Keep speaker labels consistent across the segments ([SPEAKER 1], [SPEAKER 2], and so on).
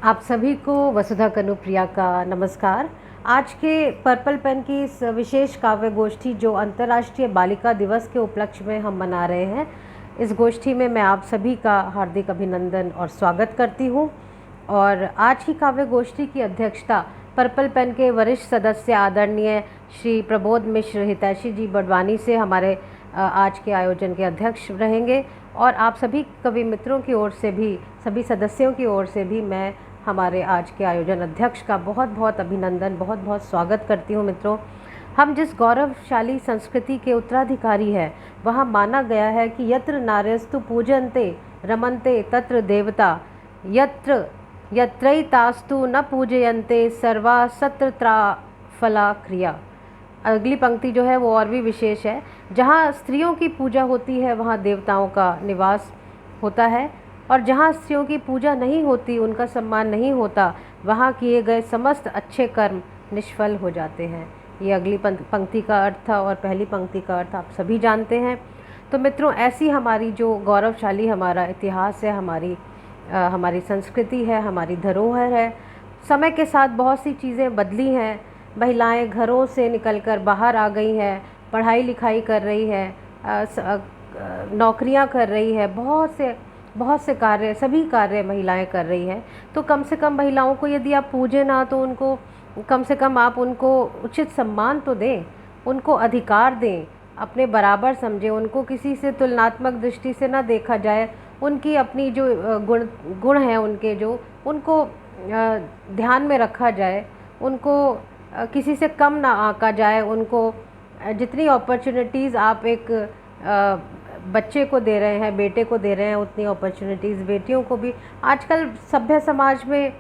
[SPEAKER 1] आप सभी को वसुधा कनुप्रिया का नमस्कार। आज के पर्पल पेन की इस विशेष काव्य गोष्ठी जो अंतर्राष्ट्रीय बालिका दिवस के उपलक्ष्य में हम मना रहे हैं, इस गोष्ठी में मैं आप सभी का हार्दिक अभिनंदन और स्वागत करती हूँ। और आज की काव्य गोष्ठी की अध्यक्षता पर्पल पेन के वरिष्ठ सदस्य आदरणीय श्री प्रबोध मिश्र हितैषी जी बड़वानी से हमारे आज के आयोजन के अध्यक्ष रहेंगे। और आप सभी कवि मित्रों की ओर से भी, सभी सदस्यों की ओर से भी मैं हमारे आज के आयोजन अध्यक्ष का बहुत बहुत अभिनंदन, बहुत बहुत स्वागत करती हूँ। मित्रों, हम जिस गौरवशाली संस्कृति के उत्तराधिकारी हैं, वहाँ माना गया है कि यत्र नार्यस्तु पूजन्ते रमन्ते तत्र देवता, यत्र यत्रैतास्तु न पूजयन्ते सर्वा सत्रत्रा फला क्रिया। अगली पंक्ति जो है वो और भी विशेष है। जहाँ स्त्रियों की पूजा होती है वहाँ देवताओं का निवास होता है, और जहाँ स्त्रियों की पूजा नहीं होती, उनका सम्मान नहीं होता, वहाँ किए गए समस्त अच्छे कर्म निष्फल हो जाते हैं। ये अगली पंक्ति का अर्थ था और पहली पंक्ति का अर्थ आप सभी जानते हैं। तो मित्रों, ऐसी हमारी जो गौरवशाली हमारा इतिहास है, हमारी संस्कृति है, हमारी धरोहर है। समय के साथ बहुत सी चीज़ें बदली हैं। महिलाएं घरों से निकलकर बाहर आ गई हैं, पढ़ाई लिखाई कर रही है, नौकरियां कर रही है, बहुत से कार्य, सभी कार्य महिलाएं कर रही हैं। तो कम से कम महिलाओं को यदि आप पूजे ना, तो उनको कम से कम आप उनको उचित सम्मान तो दें, उनको अधिकार दें, अपने बराबर समझें, उनको किसी से तुलनात्मक दृष्टि से ना देखा जाए। उनकी अपनी जो गुण हैं उनके, जो उनको ध्यान में रखा जाए, उनको किसी से कम ना आंका जाए। उनको जितनी अपॉर्चुनिटीज़ आप एक बच्चे को दे रहे हैं, बेटे को दे रहे हैं, उतनी अपॉर्चुनिटीज़ बेटियों को भी आजकल सभ्य समाज में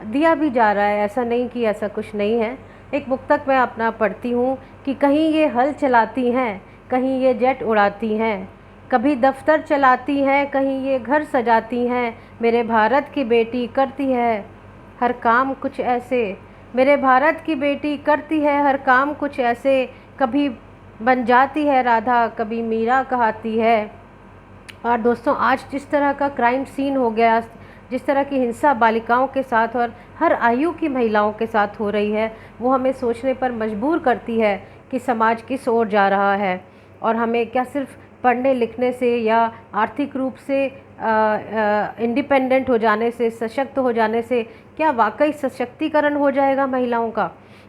[SPEAKER 1] दिया भी जा रहा है। ऐसा नहीं कि ऐसा कुछ नहीं है। एक मुक्तक मैं अपना पढ़ती हूँ कि कहीं ये हल चलाती हैं, कहीं ये जेट उड़ाती हैं, कभी दफ्तर चलाती हैं, कहीं ये घर सजाती हैं, मेरे भारत की बेटी करती है हर काम कुछ ऐसे, मेरे भारत की बेटी करती है हर काम कुछ ऐसे, कभी बन जाती है राधा, कभी मीरा कहती है। और दोस्तों, आज जिस तरह का क्राइम सीन हो गया, जिस तरह की हिंसा बालिकाओं के साथ और हर आयु की महिलाओं के साथ हो रही है, वो हमें सोचने पर मजबूर करती है कि समाज किस ओर जा रहा है। और हमें क्या सिर्फ पढ़ने लिखने से या आर्थिक रूप से इंडिपेंडेंट हो जाने से, सशक्त हो जाने से क्या वाकई सशक्तिकरण हो जाएगा महिलाओं का?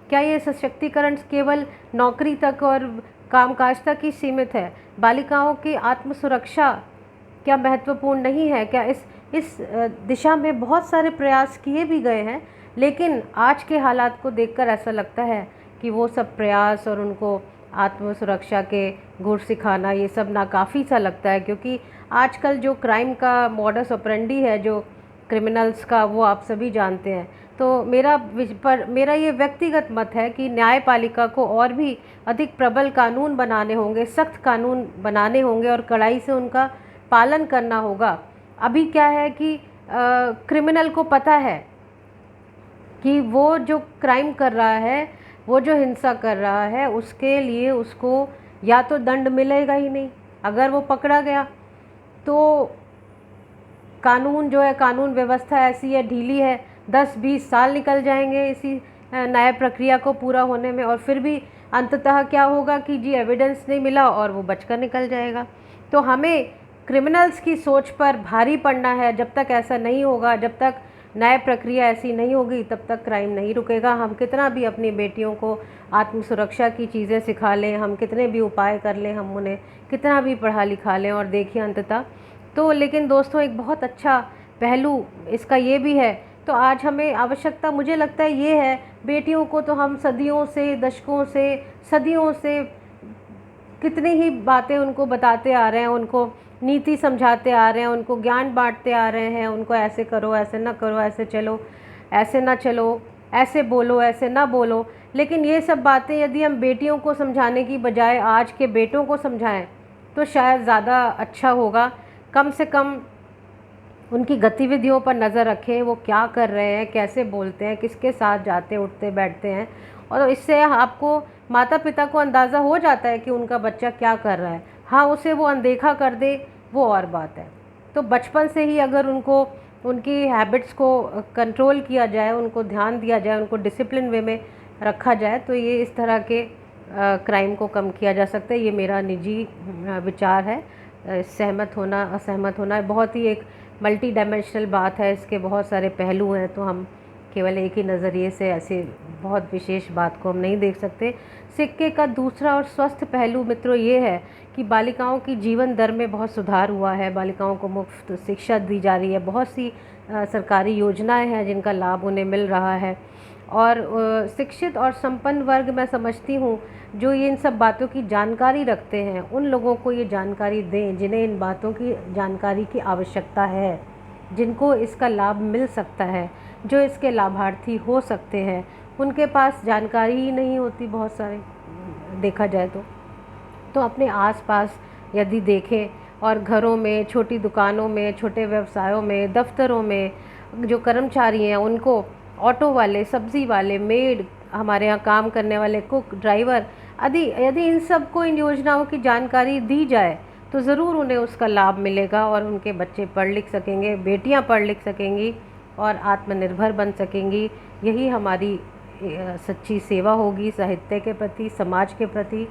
[SPEAKER 1] क्या ये सशक्तिकरण केवल नौकरी तक और कामकाज तक ही सीमित है? बालिकाओं की आत्मसुरक्षा क्या महत्वपूर्ण नहीं है? क्या इस दिशा में बहुत सारे प्रयास किए भी गए हैं, लेकिन आज के हालात को देखकर ऐसा लगता है कि वो सब प्रयास और उनको आत्मसुरक्षा के गुर सिखाना, ये सब नाकाफ़ी सा लगता है। क्योंकि आजकल जो क्राइम का मॉडस ऑपरेंडी है, जो क्रिमिनल्स का, वो आप सभी जानते हैं। तो मेरा ये व्यक्तिगत मत है कि न्यायपालिका को और भी अधिक प्रबल कानून बनाने होंगे, सख्त कानून बनाने होंगे और कड़ाई से उनका पालन करना होगा। अभी क्या है कि क्रिमिनल को पता है कि वो जो क्राइम कर रहा है, वो जो हिंसा कर रहा है, उसके लिए उसको या तो दंड मिलेगा ही नहीं। अगर वो पकड़ा गया तो कानून जो है, कानून व्यवस्था ऐसी है, ढीली है, 10-20 साल निकल जाएंगे इसी न्याय प्रक्रिया को पूरा होने में। और फिर भी अंततः क्या होगा कि जी एविडेंस नहीं मिला और वो बचकर निकल जाएगा। तो हमें क्रिमिनल्स की सोच पर भारी पड़ना है। जब तक ऐसा नहीं होगा, जब तक न्याय प्रक्रिया ऐसी नहीं होगी, तब तक क्राइम नहीं रुकेगा। हम कितना भी अपनी बेटियों को आत्मसुरक्षा की चीज़ें सिखा लें, हम कितने भी उपाय कर लें, हम उन्हें कितना भी पढ़ा लिखा लें, और देखिए अंततः तो, लेकिन दोस्तों, एक बहुत अच्छा पहलू इसका ये भी है। तो आज हमें आवश्यकता, मुझे लगता है ये है, बेटियों को तो हम सदियों से, दशकों से, सदियों से कितनी ही बातें उनको बताते आ रहे हैं, उनको नीति समझाते आ रहे हैं, उनको ज्ञान बांटते आ रहे हैं, उनको ऐसे करो, ऐसे ना करो, ऐसे चलो, ऐसे ना चलो, ऐसे बोलो, ऐसे ना बोलो। लेकिन ये सब बातें यदि हम बेटियों को समझाने की बजाय आज के बेटों को समझाएं तो शायद ज़्यादा अच्छा होगा। कम से कम उनकी गतिविधियों पर नज़र रखें, वो क्या कर रहे हैं, कैसे बोलते हैं, किसके साथ जाते उठते बैठते हैं। और इससे आपको, माता पिता को अंदाज़ा हो जाता है कि उनका बच्चा क्या कर रहा है। हाँ, उसे वो अनदेखा कर दे, वो और बात है। तो बचपन से ही अगर उनको उनकी हैबिट्स को कंट्रोल किया जाए, उनको ध्यान दिया जाए, उनको डिसिप्लिन वे में रखा जाए, तो ये इस तरह के क्राइम को कम किया जा सकता है। ये मेरा निजी विचार है। सहमत होना असहमत होना बहुत ही एक मल्टी डायमेंशनल बात है, इसके बहुत सारे पहलू हैं, तो हम केवल एक ही नज़रिए से ऐसे बहुत विशेष बात को हम नहीं देख सकते। सिक्के का दूसरा और स्वस्थ पहलू मित्रों ये है कि बालिकाओं की जीवन दर में बहुत सुधार हुआ है, बालिकाओं को मुफ्त शिक्षा दी जा रही है, बहुत सी सरकारी योजनाएं हैं जिनका लाभ उन्हें मिल रहा है। और शिक्षित और संपन्न वर्ग मैं समझती हूँ जो ये इन सब बातों की जानकारी रखते हैं, उन लोगों को ये जानकारी दें जिन्हें इन बातों की जानकारी की आवश्यकता है, जिनको इसका लाभ मिल सकता है, जो इसके लाभार्थी हो सकते हैं। उनके पास जानकारी ही नहीं होती बहुत सारे, देखा जाए तो अपने आसपास यदि देखें और घरों में, छोटी दुकानों में, छोटे व्यवसायों में, दफ्तरों में जो कर्मचारी हैं उनको, ऑटो वाले, सब्ज़ी वाले, मेड, हमारे यहाँ काम करने वाले कुक, ड्राइवर आदि, यदि इन सबको इन योजनाओं की जानकारी दी जाए तो ज़रूर उन्हें उसका लाभ मिलेगा और उनके बच्चे पढ़ लिख सकेंगे, बेटियां पढ़ लिख सकेंगी और आत्मनिर्भर बन सकेंगी। यही हमारी सच्ची सेवा होगी साहित्य के प्रति, समाज के प्रति।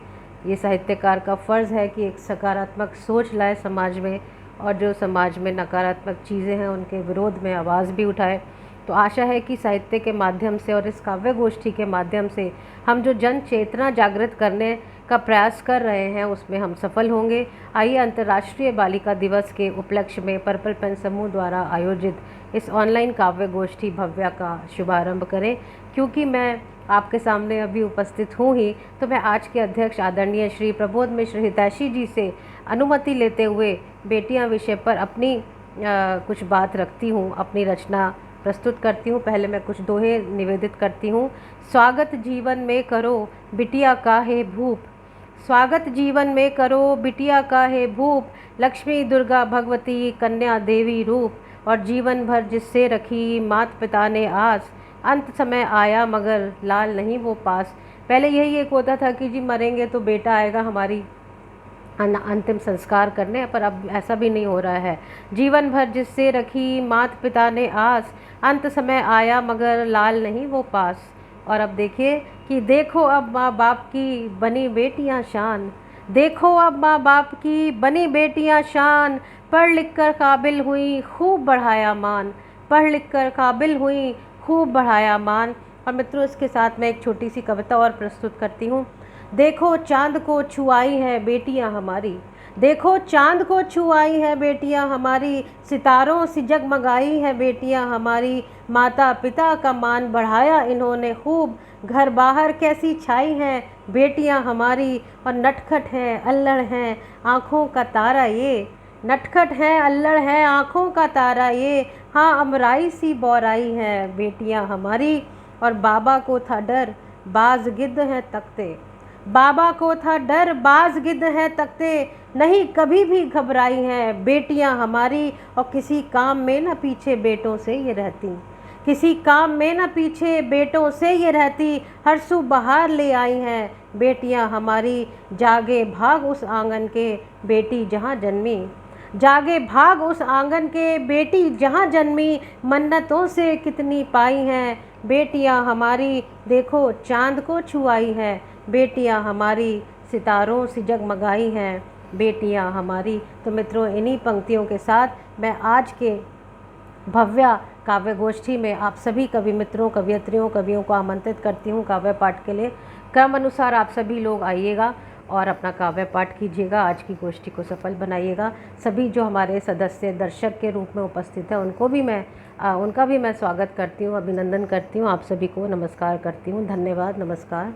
[SPEAKER 1] ये साहित्यकार का फ़र्ज़ है कि एक सकारात्मक सोच लाए समाज में, और जो समाज में नकारात्मक चीज़ें हैं उनके विरोध में आवाज़ भी उठाए। तो आशा है कि साहित्य के माध्यम से और इस काव्य गोष्ठी के माध्यम से हम जो जन चेतना जागृत करने का प्रयास कर रहे हैं उसमें हम सफल होंगे। आइए अंतर्राष्ट्रीय बालिका दिवस के उपलक्ष्य में पर्पल पेन समूह द्वारा आयोजित इस ऑनलाइन काव्य गोष्ठी भव्या का शुभारंभ करें। क्योंकि मैं आपके सामने अभी उपस्थित हूँ ही, तो मैं आज के अध्यक्ष आदरणीय श्री प्रबोध मिश्र हितैषी जी से अनुमति लेते हुए बेटियां विषय पर अपनी कुछ बात रखती हूँ, अपनी रचना प्रस्तुत करती हूँ। पहले मैं कुछ दोहे निवेदित करती हूँ। स्वागत जीवन में करो बिटिया का है भूप, स्वागत जीवन में करो बिटिया का है भूप, लक्ष्मी दुर्गा भगवती कन्या देवी रूप, और जीवन भर जिससे रखी माता पिता ने आस, अंत समय आया मगर लाल नहीं वो पास। पहले यही एक होता था कि जी मरेंगे तो बेटा आएगा हमारी अंतिम संस्कार करने, पर अब ऐसा भी नहीं हो रहा है। जीवन भर जिससे रखी माता पिता ने आस, अंत समय आया मगर लाल नहीं वो पास। और अब देखिए कि देखो अब माँ बाप की बनी बेटियां शान, देखो अब माँ बाप की बनी बेटियां शान, पढ़ लिख कर काबिल हुई खूब बढ़ाया मान, पढ़ लिख कर काबिल हुई खूब बढ़ाया मान। और मित्रों इसके साथ मैं एक छोटी सी कविता और प्रस्तुत करती हूँ। देखो चांद को छुआई हैं बेटियां हमारी, देखो चांद को छुआई हैं बेटियां हमारी, सितारों से जगमगाई हैं बेटियां हमारी, माता पिता का मान बढ़ाया इन्होंने खूब, घर बाहर कैसी छाई हैं बेटियां हमारी, और नटखट हैं अल्लड़ हैं आँखों का तारा ये, नटखट हैं अल्लड़ हैं आँखों का तारा ये, हाँ अमराई सी बौराई हैं बेटियां हमारी। और बाबा को था डर बाज गिद्ध हैं तकते, बाबा को था डर बाज गिद्ध हैं तकते, नहीं कभी भी घबराई हैं बेटियां हमारी, और किसी काम में न पीछे बेटों से ये रहती, किसी काम में न पीछे बेटों से ये रहती, हर सू बहार ले आई हैं बेटियां हमारी, जागे भाग उस आंगन के बेटी जहाँ जन्मी, जागे भाग उस आंगन के बेटी जहाँ जन्मी, मन्नतों से कितनी पाई हैं बेटियां हमारी, देखो चांद को छुआई हैं बेटियां हमारी, सितारों से जगमगाई हैं बेटियां हमारी। तो मित्रों इन्हीं पंक्तियों के साथ मैं आज के भव्या काव्य गोष्ठी में आप सभी कवि मित्रों, कवियत्रियों, कवियों को आमंत्रित करती हूँ काव्य पाठ के लिए। क्रम अनुसार आप सभी लोग आइएगा और अपना काव्य पाठ कीजिएगा, आज की गोष्ठी को सफल बनाइएगा। सभी जो हमारे सदस्य दर्शक के रूप में उपस्थित हैं उनका भी मैं स्वागत करती हूँ, अभिनंदन करती हूँ। आप सभी को नमस्कार करती हूँ। धन्यवाद, नमस्कार।